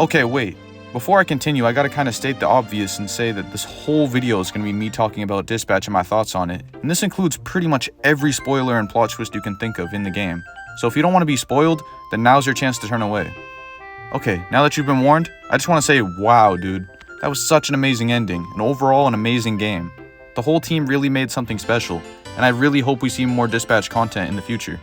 Okay, wait. Before I continue, I gotta kinda state the obvious and say that this whole video is gonna be me talking about Dispatch and my thoughts on it, and this includes pretty much every spoiler and plot twist you can think of in the game. So if you don't want to be spoiled, then now's your chance to turn away. Okay, now that you've been warned, I just want to say, wow, dude. That was such an amazing ending, and overall an amazing game. The whole team really made something special, and I really hope we see more Dispatch content in the future.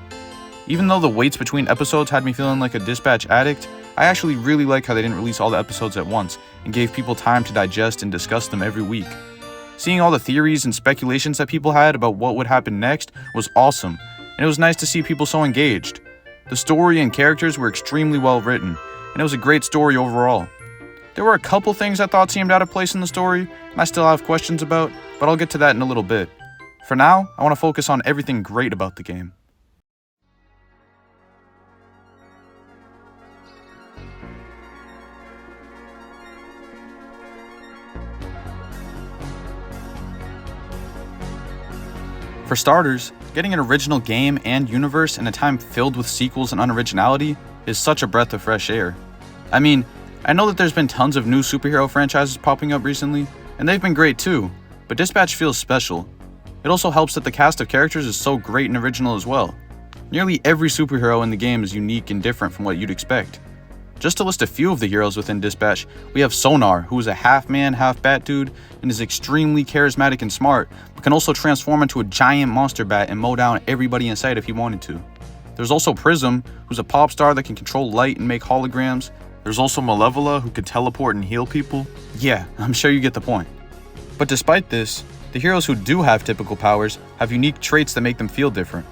Even though the waits between episodes had me feeling like a Dispatch addict, I actually really like how they didn't release all the episodes at once and gave people time to digest and discuss them every week. Seeing all the theories and speculations that people had about what would happen next was awesome, and it was nice to see people so engaged. The story and characters were extremely well written, and it was a great story overall. There were a couple things I thought seemed out of place in the story, and I still have questions about, but I'll get to that in a little bit. For now, I want to focus on everything great about the game. For starters, getting an original game and universe in a time filled with sequels and unoriginality is such a breath of fresh air. I mean, I know that there's been tons of new superhero franchises popping up recently, and they've been great too, but Dispatch feels special. It also helps that the cast of characters is so great and original as well. Nearly every superhero in the game is unique and different from what you'd expect. Just to list a few of the heroes within Dispatch, we have Sonar, who is a half-man, half-bat dude, and is extremely charismatic and smart, but can also transform into a giant monster bat and mow down everybody in sight if he wanted to. There's also Prism, who's a pop star that can control light and make holograms. There's also Malevola, who can teleport and heal people. Yeah, I'm sure you get the point. But despite this, the heroes who do have typical powers have unique traits that make them feel different.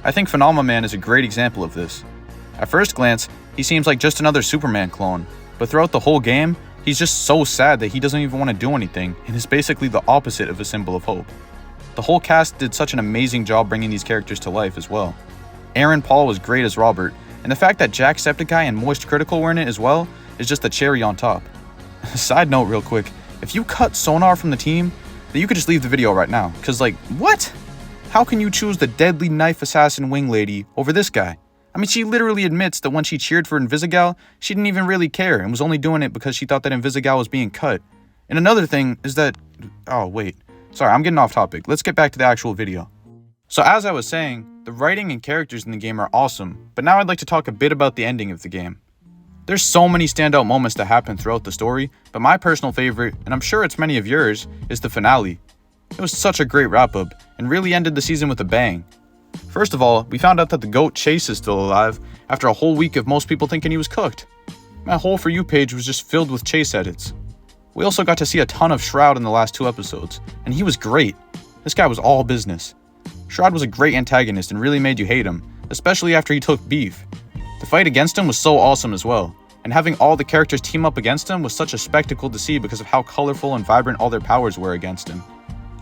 I think Phenomenon is a great example of this. At first glance, he seems like just another Superman clone, but throughout the whole game, he's just so sad that he doesn't even want to do anything and is basically the opposite of a symbol of hope. The whole cast did such an amazing job bringing these characters to life as well. Aaron Paul was great as Robert, and the fact that Jacksepticeye and Moist Critical were in it as well is just the cherry on top. Side note real quick, if you cut Sonar from the team, then you could just leave the video right now, cause like, what? How can you choose the deadly knife assassin wing lady over this guy? I mean, she literally admits that when she cheered for Invisigal, she didn't even really care and was only doing it because she thought that Invisigal was being cut. And another thing is that... Oh, wait. Sorry, I'm getting off topic. Let's get back to the actual video. So as I was saying, the writing and characters in the game are awesome, but now I'd like to talk a bit about the ending of the game. There's so many standout moments that happen throughout the story, but my personal favorite, and I'm sure it's many of yours, is the finale. It was such a great wrap-up, and really ended the season with a bang. First of all, we found out that the GOAT Chase is still alive after a whole week of most people thinking he was cooked. My whole For You page was just filled with Chase edits. We also got to see a ton of Shroud in the last 2 episodes, and he was great. This guy was all business. Shroud was a great antagonist and really made you hate him, especially after he took beef. The fight against him was so awesome as well, and having all the characters team up against him was such a spectacle to see because of how colorful and vibrant all their powers were against him.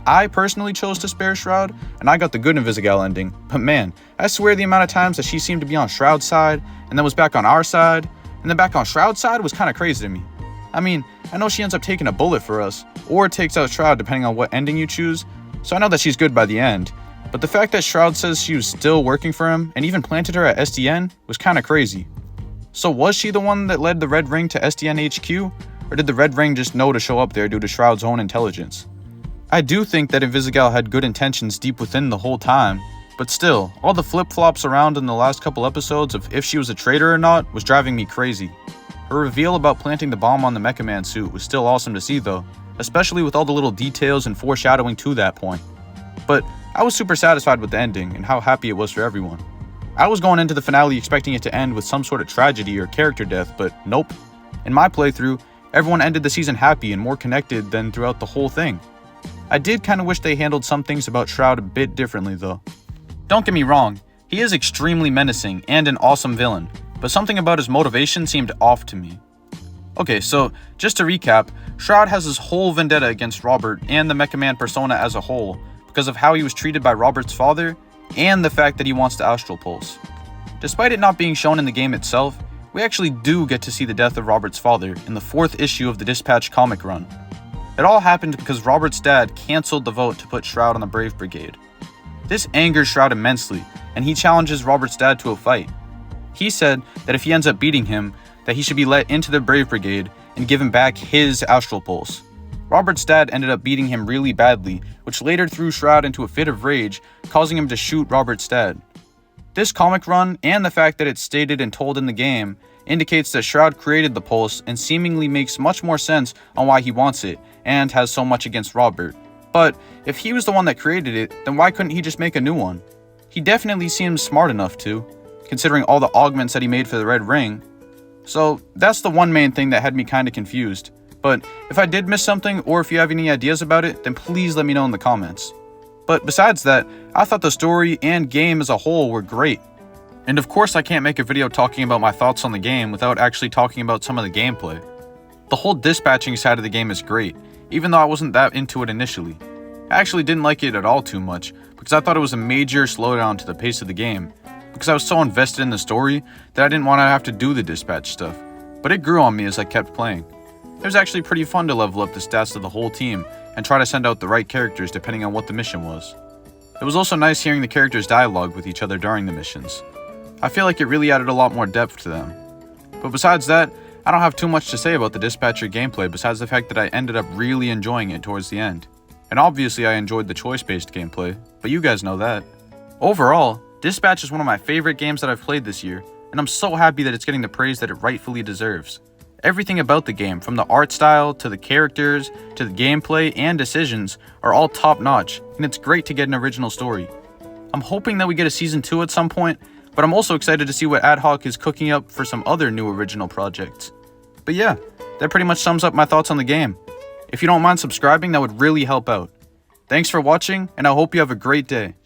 I personally chose to spare Shroud, and I got the good Invisigal ending, but man, I swear the amount of times that she seemed to be on Shroud's side, and then was back on our side, and then back on Shroud's side was kinda crazy to me. I mean, I know she ends up taking a bullet for us, or takes out Shroud depending on what ending you choose, so I know that she's good by the end, but the fact that Shroud says she was still working for him, and even planted her at SDN, was kinda crazy. So was she the one that led the Red Ring to SDN HQ, or did the Red Ring just know to show up there due to Shroud's own intelligence? I do think that Invisigal had good intentions deep within the whole time, but still, all the flip-flops around in the last couple episodes of if she was a traitor or not was driving me crazy. Her reveal about planting the bomb on the Mecha Man suit was still awesome to see though, especially with all the little details and foreshadowing to that point. But I was super satisfied with the ending and how happy it was for everyone. I was going into the finale expecting it to end with some sort of tragedy or character death, but nope. In my playthrough, everyone ended the season happy and more connected than throughout the whole thing. I did kinda wish they handled some things about Shroud a bit differently though. Don't get me wrong, he is extremely menacing and an awesome villain, but something about his motivation seemed off to me. Okay, so just to recap, Shroud has his whole vendetta against Robert and the Mecha Man persona as a whole because of how he was treated by Robert's father and the fact that he wants to Astral Pulse. Despite it not being shown in the game itself, we actually do get to see the death of Robert's father in the 4th issue of the Dispatch comic run. It all happened because Robert's dad cancelled the vote to put Shroud on the Brave Brigade. This angers Shroud immensely, and he challenges Robert's dad to a fight. He said that if he ends up beating him, that he should be let into the Brave Brigade and given back his Astral Pulse. Robert's dad ended up beating him really badly, which later threw Shroud into a fit of rage, causing him to shoot Robert's dad. This comic run, and the fact that it's stated and told in the game, indicates that Shroud created the Pulse and seemingly makes much more sense on why he wants it, and has so much against Robert. But if he was the one that created it, then why couldn't he just make a new one? He definitely seems smart enough to, considering all the augments that he made for the Red Ring. So that's the one main thing that had me kinda confused. But if I did miss something, or if you have any ideas about it, then please let me know in the comments. But besides that, I thought the story and game as a whole were great. And of course I can't make a video talking about my thoughts on the game without actually talking about some of the gameplay. The whole dispatching side of the game is great, even though I wasn't that into it initially. I actually didn't like it at all too much, because I thought it was a major slowdown to the pace of the game, because I was so invested in the story that I didn't want to have to do the dispatch stuff, but it grew on me as I kept playing. It was actually pretty fun to level up the stats of the whole team and try to send out the right characters depending on what the mission was. It was also nice hearing the characters dialogue with each other during the missions. I feel like it really added a lot more depth to them. But besides that, I don't have too much to say about the Dispatcher gameplay besides the fact that I ended up really enjoying it towards the end. And obviously I enjoyed the choice-based gameplay, but you guys know that. Overall, Dispatch is one of my favorite games that I've played this year, and I'm so happy that it's getting the praise that it rightfully deserves. Everything about the game, from the art style, to the characters, to the gameplay and decisions, are all top-notch, and it's great to get an original story. I'm hoping that we get a Season 2 at some point, but I'm also excited to see what Ad Hoc is cooking up for some other new original projects. But yeah, that pretty much sums up my thoughts on the game. If you don't mind subscribing, that would really help out. Thanks for watching, and I hope you have a great day.